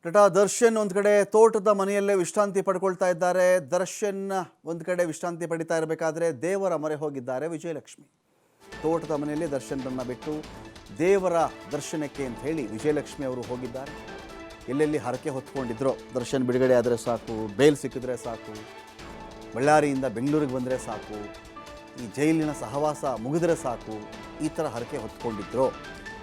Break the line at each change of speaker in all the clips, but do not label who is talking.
ನಟ ದರ್ಶನ್ ಒಂದು ಕಡೆ ತೋಟದ ಮನೆಯಲ್ಲೇ ವಿಶ್ರಾಂತಿ ಪಡ್ಕೊಳ್ತಾ ಇದ್ದಾರೆ. ದರ್ಶನ್ ಒಂದು ಕಡೆ ವಿಶ್ರಾಂತಿ ಪಡಿತಾ ಇರಬೇಕಾದ್ರೆ ದೇವರ ಮೊರೆ ಹೋಗಿದ್ದಾರೆ ವಿಜಯಲಕ್ಷ್ಮಿ. ತೋಟದ ಮನೆಯಲ್ಲಿ ದರ್ಶನ್ರನ್ನ ಬಿಟ್ಟು ದೇವರ ದರ್ಶನಕ್ಕೆ ಅಂತ ಹೇಳಿ ವಿಜಯಲಕ್ಷ್ಮಿ ಅವರು ಹೋಗಿದ್ದಾರೆ. ಎಲ್ಲೆಲ್ಲಿ ಹರಕೆ ಹೊತ್ಕೊಂಡಿದ್ರೋ ದರ್ಶನ್ ಬಿಡುಗಡೆ ಆದರೆ ಸಾಕು, ಬೇಲ್ ಸಿಕ್ಕಿದ್ರೆ ಸಾಕು, ಬಳ್ಳಾರಿಯಿಂದ ಬೆಂಗಳೂರಿಗೆ ಬಂದರೆ ಸಾಕು, ಈ ಜೈಲಿನ ಸಹವಾಸ ಮುಗಿದ್ರೆ ಸಾಕು, ಈ ಥರ ಹರಕೆ ಹೊತ್ಕೊಂಡಿದ್ರು.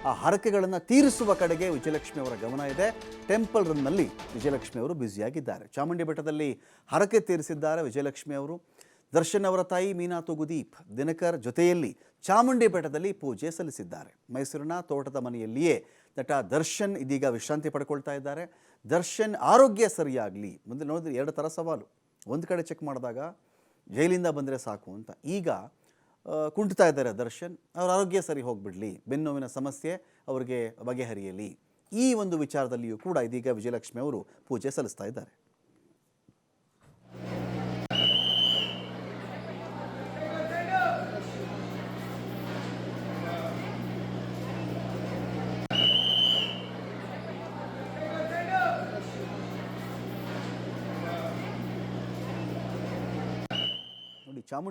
ಆ ಹರಕೆಗಳನ್ನು ತೀರಿಸುವ ಕಡೆಗೆ ವಿಜಯಲಕ್ಷ್ಮಿ ಅವರ ಗಮನ ಇದೆ. ಟೆಂಪಲ್ ರನ್ನಲ್ಲಿ ವಿಜಯಲಕ್ಷ್ಮಿ ಅವರು ಬ್ಯುಸಿಯಾಗಿದ್ದಾರೆ. ಚಾಮುಂಡಿ ಬೆಟ್ಟದಲ್ಲಿ ಹರಕೆ ತೀರಿಸಿದ್ದಾರೆ ವಿಜಯಲಕ್ಷ್ಮಿ ಅವರು. ದರ್ಶನ್ ಅವರ ತಾಯಿ ಮೀನಾ ತೂಗುದೀಪ್ ದಿನಕರ್ ಜೊತೆಯಲ್ಲಿ ಚಾಮುಂಡಿ ಬೆಟ್ಟದಲ್ಲಿ ಪೂಜೆ ಸಲ್ಲಿಸಿದ್ದಾರೆ. ಮೈಸೂರಿನ ತೋಟದ ಮನೆಯಲ್ಲಿಯೇ ನಟ ದರ್ಶನ್ ಇದೀಗ ವಿಶ್ರಾಂತಿ ಪಡ್ಕೊಳ್ತಾ ಇದ್ದಾರೆ. ದರ್ಶನ್ ಆರೋಗ್ಯ ಸರಿಯಾಗಲಿ, ಮುಂದೆ ನೋಡಿದ್ರೆ ಎರಡು ಥರ ಸವಾಲು. ಒಂದು ಕಡೆ ಚೆಕ್ ಮಾಡಿದಾಗ ಜೈಲಿಂದ ಬಂದರೆ ಸಾಕು ಅಂತ, ಈಗ ಕುಂಟ್ತಾ ಇದ್ದಾರೆ ದರ್ಶನ್. ಅವರ ಆರೋಗ್ಯ ಸರಿ ಹೋಗಿಬಿಡಲಿ, ಬೆನ್ನೋವಿನ ಸಮಸ್ಯೆ ಅವರಿಗೆ ಬಗೆಹರಿಯಲಿ, ಈ ಒಂದು ವಿಚಾರದಲ್ಲಿಯೂ ಕೂಡ ಇದೀಗ ವಿಜಯಲಕ್ಷ್ಮಿ ಅವರು ಪೂಜೆ ಸಲ್ಲಿಸ್ತಾ ಇದ್ದಾರೆ.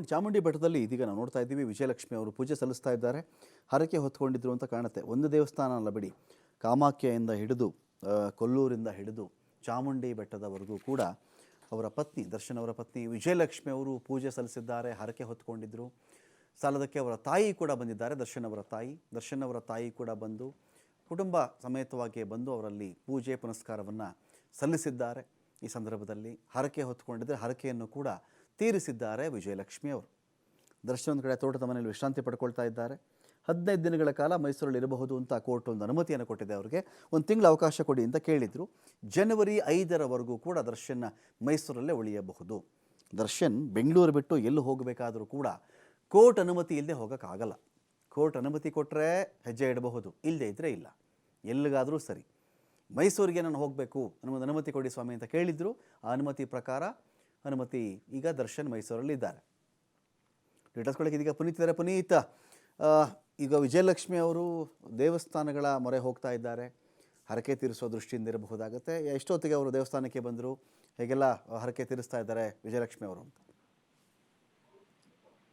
ಚಾಮುಂಡಿ ಬೆಟ್ಟದಲ್ಲಿ ಇದೀಗ ನಾವು ನೋಡ್ತಾ ಇದ್ದೀವಿ ವಿಜಯಲಕ್ಷ್ಮಿ ಅವರು ಪೂಜೆ ಸಲ್ಲಿಸ್ತಾ ಇದ್ದಾರೆ. ಹರಕೆ ಹೊತ್ಕೊಂಡಿದ್ರು ಅಂತ ಕಾಣುತ್ತೆ. ಒಂದು ದೇವಸ್ಥಾನ ಅಲ್ಲ ಬಿಡಿ, ಕಾಮಾಖ್ಯೆಯಿಂದ ಹಿಡಿದು ಕೊಲ್ಲೂರಿಂದ ಹಿಡಿದು ಚಾಮುಂಡಿ ಬೆಟ್ಟದವರೆಗೂ ಕೂಡ ಅವರ ಪತ್ನಿ, ದರ್ಶನ್ ಅವರ ಪತ್ನಿ ವಿಜಯಲಕ್ಷ್ಮಿ ಅವರು ಪೂಜೆ ಸಲ್ಲಿಸಿದ್ದಾರೆ, ಹರಕೆ ಹೊತ್ಕೊಂಡಿದ್ರು. ಸಾಲದಕ್ಕೆ ಅವರ ತಾಯಿ ಕೂಡ ಬಂದಿದ್ದಾರೆ, ದರ್ಶನ್ ಅವರ ತಾಯಿ ಕೂಡ ಬಂದು ಕುಟುಂಬ ಸಮೇತವಾಗಿ ಬಂದು ಅವರಲ್ಲಿ ಪೂಜೆ ಪುನಸ್ಕಾರವನ್ನು ಸಲ್ಲಿಸಿದ್ದಾರೆ. ಈ ಸಂದರ್ಭದಲ್ಲಿ ಹರಕೆ ಹೊತ್ಕೊಂಡಿದ್ದರೆ ಹರಕೆಯನ್ನು ಕೂಡ ತೀರಿಸಿದ್ದಾರೆ ವಿಜಯಲಕ್ಷ್ಮಿ ಅವರು. ದರ್ಶನ್ ಒಂದು ಕಡೆ ತೋಟದ ಮನೆಯಲ್ಲಿ ವಿಶ್ರಾಂತಿ ಪಡ್ಕೊಳ್ತಾ ಇದ್ದಾರೆ. 15 ದಿನಗಳ ಕಾಲ ಮೈಸೂರಲ್ಲಿ ಇರಬಹುದು ಅಂತ ಕೋರ್ಟ್ ಒಂದು ಅನುಮತಿಯನ್ನು ಕೊಟ್ಟಿದೆ. ಅವರಿಗೆ ಒಂದು ತಿಂಗಳ ಅವಕಾಶ ಕೊಡಿ ಅಂತ ಕೇಳಿದರು. ಜನವರಿ 5ರವರೆಗೂ ಕೂಡ ದರ್ಶನ್ ಮೈಸೂರಲ್ಲೇ ಉಳಿಯಬಹುದು. ದರ್ಶನ್ ಬೆಂಗಳೂರು ಬಿಟ್ಟು ಎಲ್ಲೂ ಹೋಗಬೇಕಾದರೂ ಕೂಡ ಕೋರ್ಟ್ ಅನುಮತಿ ಇಲ್ಲದೆ ಹೋಗೋಕ್ಕಾಗಲ್ಲ. ಕೋರ್ಟ್ ಅನುಮತಿ ಕೊಟ್ಟರೆ ಹೆಜ್ಜೆ ಇಡಬಹುದು, ಇಲ್ಲದೇ ಇದ್ದರೆ ಇಲ್ಲ. ಎಲ್ಲಿಗಾದರೂ ಸರಿ ಮೈಸೂರಿಗೆ ನಾನು ಹೋಗಬೇಕು, ನನಗೊಂದು ಅನುಮತಿ ಕೊಡಿ ಸ್ವಾಮಿ ಅಂತ ಕೇಳಿದರು. ಆ ಅನುಮತಿ ಪ್ರಕಾರ ಅನುಮತಿ ಈಗ ದರ್ಶನ್ ಮೈಸೂರಲ್ಲಿ ಇದ್ದಾರೆ. ಡೀಟೇಲ್ಸ್ಗಳಿಗೆ ಇದೀಗ ಪುನೀತ್ ಇದ್ದಾರೆ. ಪುನೀತ್, ಈಗ ವಿಜಯಲಕ್ಷ್ಮಿ ಅವರು ದೇವಸ್ಥಾನಗಳ ಮೊರೆ ಹೋಗ್ತಾ ಇದ್ದಾರೆ, ಹರಕೆ ತೀರಿಸುವ ದೃಷ್ಟಿಯಿಂದ ಇರಬಹುದಾಗುತ್ತೆ. ಎಷ್ಟೊತ್ತಿಗೆ ಅವರು ದೇವಸ್ಥಾನಕ್ಕೆ ಬಂದರು, ಹೇಗೆಲ್ಲ ಹರಕೆ ತೀರಿಸ್ತಾ ಇದ್ದಾರೆ ವಿಜಯಲಕ್ಷ್ಮಿ ಅವರು ಅಂತ?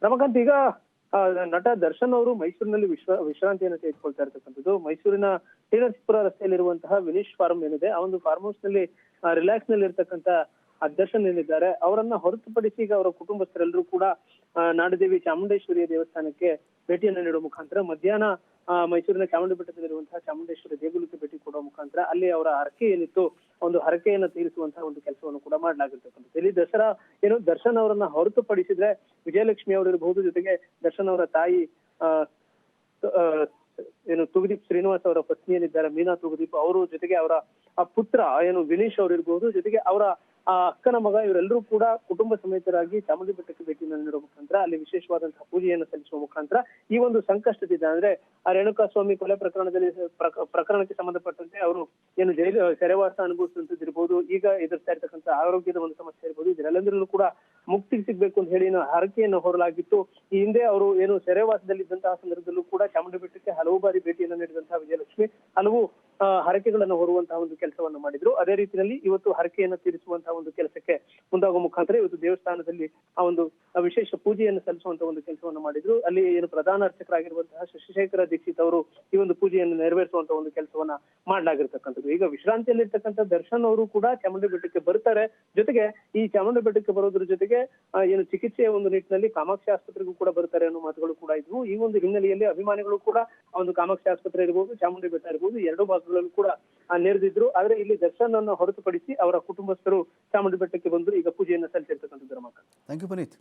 ರಮಕಾಂತ್, ಈಗ ನಟ ದರ್ಶನ್ ಅವರು ಮೈಸೂರಿನಲ್ಲಿ ವಿಶ್ರಾಂತಿಯನ್ನು ತೆಗೆದುಕೊಳ್ತಾ ಇರತಕ್ಕಂಥದ್ದು. ಮೈಸೂರಿನ ಶ್ರೀನರಸೀಪುರ ರಸ್ತೆಯಲ್ಲಿರುವಂತಹ ವಿನಿಶ್ ಫಾರ್ಮ್ ಏನಿದೆ, ಆ ಒಂದು ಫಾರ್ಮ್ ಹೌಸ್ ನಲ್ಲಿ ರಿಲ್ಯಾಕ್ಸ್ ನಲ್ಲಿ ಇರ್ತಕ್ಕಂಥ ದರ್ಶನ್ ಏನಿದ್ದಾರೆ, ಅವರನ್ನ ಹೊರತುಪಡಿಸಿ ಈಗ ಅವರ ಕುಟುಂಬಸ್ಥರೆಲ್ಲರೂ ಕೂಡ ನಾಡದೇವಿ ಚಾಮುಂಡೇಶ್ವರಿಯ ದೇವಸ್ಥಾನಕ್ಕೆ ಭೇಟಿಯನ್ನು ನೀಡುವ ಮುಖಾಂತರ ಮಧ್ಯಾಹ್ನ ಮೈಸೂರಿನ ಚಾಮುಂಡಿ ಬೆಟ್ಟದಲ್ಲಿರುವಂತಹ ಚಾಮುಂಡೇಶ್ವರಿ ದೇಗುಲಕ್ಕೆ ಭೇಟಿ ಕೊಡುವ ಮುಖಾಂತರ ಅಲ್ಲಿ ಅವರ ಹರಕೆ ಏನಿತ್ತು, ಒಂದು ಹರಕೆಯನ್ನು ತೀರಿಸುವಂತಹ ಒಂದು ಕೆಲಸವನ್ನು ಕೂಡ ಮಾಡಲಾಗಿರ್ತಕ್ಕಂಥದ್ದು. ಇಲ್ಲಿ ದರ್ಶನ್ ಅವರನ್ನ ಹೊರತುಪಡಿಸಿದ್ರೆ ವಿಜಯಲಕ್ಷ್ಮಿ ಅವರು ಇರಬಹುದು, ಜೊತೆಗೆ ದರ್ಶನ್ ಅವರ ತಾಯಿ ತೂಗುದೀಪ್ ಶ್ರೀನಿವಾಸ್ ಅವರ ಪತ್ನಿ ಏನಿದ್ದಾರೆ ಮೀನಾ ತೂಗುದೀಪ್ ಅವರು, ಜೊತೆಗೆ ಅವರ ಪುತ್ರ ವಿನೀಶ್ ಅವರು ಇರಬಹುದು, ಜೊತೆಗೆ ಅವರ ಅಕ್ಕನ ಮಗ, ಇವರೆಲ್ಲರೂ ಕೂಡ ಕುಟುಂಬ ಸಮೇತರಾಗಿ ಚಾಮುಂಡಿ ಬೆಟ್ಟಕ್ಕೆ ಭೇಟಿಯನ್ನು ನೀಡುವ ಮುಖಾಂತರ ಅಲ್ಲಿ ವಿಶೇಷವಾದಂತಹ ಪೂಜೆಯನ್ನು ಸಲ್ಲಿಸುವ ಮುಖಾಂತರ ಈ ಒಂದು ಸಂಕಷ್ಟದಿಂದ, ಅಂದ್ರೆ ಆ ರೇಣುಕಾಸ್ವಾಮಿ ಕೊಲೆ ಪ್ರಕರಣಕ್ಕೆ ಸಂಬಂಧಪಟ್ಟಂತೆ ಅವರು ಸೆರೆವಾಸ ಅನುಭವಿಸುವಂತದ್ದಿರ್ಬೋದು, ಈಗ ಎದುರಿಸ್ತಾ ಇರ್ತಕ್ಕಂಥ ಆರೋಗ್ಯದ ಒಂದು ಸಮಸ್ಯೆ ಇರ್ಬೋದು, ಇದರೆಲ್ಲಂದ್ರಲ್ಲೂ ಕೂಡ ಮುಕ್ತಿ ಸಿಗ್ಬೇಕು ಅಂತ ಹೇಳಿ ಹರಕೆಯನ್ನು ಹೊರಲಾಗಿತ್ತು. ಈ ಹಿಂದೆ ಅವರು ಸೆರೆವಾಸದಲ್ಲಿದ್ದಂತಹ ಸಂದರ್ಭದಲ್ಲೂ ಕೂಡ ಚಾಮುಂಡಿ ಬೆಟ್ಟಕ್ಕೆ ಹಲವು ಬಾರಿ ಭೇಟಿಯನ್ನು ನೀಡಿದಂತಹ ವಿಜಯಲಕ್ಷ್ಮಿ ಹಲವು ಹರಕೆಗಳನ್ನು ಹೊರುವಂತಹ ಒಂದು ಕೆಲಸವನ್ನು ಮಾಡಿದ್ರು. ಅದೇ ರೀತಿಯಲ್ಲಿ ಇವತ್ತು ಹರಕೆಯನ್ನು ತೀರಿಸುವಂತಹ ಒಂದು ಕೆಲಸಕ್ಕೆ ಮುಂದಾಗುವ ಮುಖಾಂತರ ಇವತ್ತು ದೇವಸ್ಥಾನದಲ್ಲಿ ಆ ಒಂದು ವಿಶೇಷ ಪೂಜೆಯನ್ನು ಸಲ್ಲಿಸುವಂತಹ ಒಂದು ಕೆಲಸವನ್ನು ಮಾಡಿದ್ರು. ಅಲ್ಲಿ ಪ್ರಧಾನ ಅರ್ಚಕರಾಗಿರುವಂತಹ ಶಶಿಶೇಖರ ದೀಕ್ಷಿತ್ ಅವರು ಈ ಒಂದು ಪೂಜೆಯನ್ನು ನೆರವೇರಿಸುವಂತಹ ಒಂದು ಕೆಲಸವನ್ನ ಮಾಡಲಾಗಿರ್ತಕ್ಕಂಥದ್ದು. ಈಗ ವಿಶ್ರಾಂತಿಯಲ್ಲಿರ್ತಕ್ಕಂಥ ದರ್ಶನ್ ಅವರು ಕೂಡ ಚಾಮುಂಡಿ ಬೆಟ್ಟಕ್ಕೆ ಬರ್ತಾರೆ. ಜೊತೆಗೆ ಈ ಚಾಮುಂಡಿ ಬೆಟ್ಟಕ್ಕೆ ಬರೋದ್ರ ಜೊತೆಗೆ ಚಿಕಿತ್ಸೆಯ ಒಂದು ನಿಟ್ಟಿನಲ್ಲಿ ಕಾಮಾಕ್ಷಿ ಆಸ್ಪತ್ರೆಗೂ ಕೂಡ ಬರ್ತಾರೆ ಅನ್ನೋ ಮಾತುಗಳು ಕೂಡ ಇದ್ವು. ಈ ಒಂದು ಹಿನ್ನೆಲೆಯಲ್ಲಿ ಅಭಿಮಾನಿಗಳು ಕೂಡ ಆ ಒಂದು ಕಾಮಾಕ್ಷಿ ಆಸ್ಪತ್ರೆ ಇರಬಹುದು, ಚಾಮುಂಡಿ ಬೆಟ್ಟ ಇರಬಹುದು, ಎರಡು ಭಾಗಗಳಲ್ಲೂ ಕೂಡ ನೆರೆದಿದ್ರು. ಆದ್ರೆ ಇಲ್ಲಿ ದರ್ಶನ್ ಅನ್ನು ಹೊರತುಪಡಿಸಿ ಅವರ ಕುಟುಂಬಸ್ಥರು ಚಾಮುಂಡಿ ಬೆಟ್ಟಕ್ಕೆ ಬಂದು ಈಗ ಪೂಜೆಯನ್ನು ಸಲ್ಲಿಸಿರ್ತಕ್ಕಂಥದ್ದು.
Thank you Puneeth.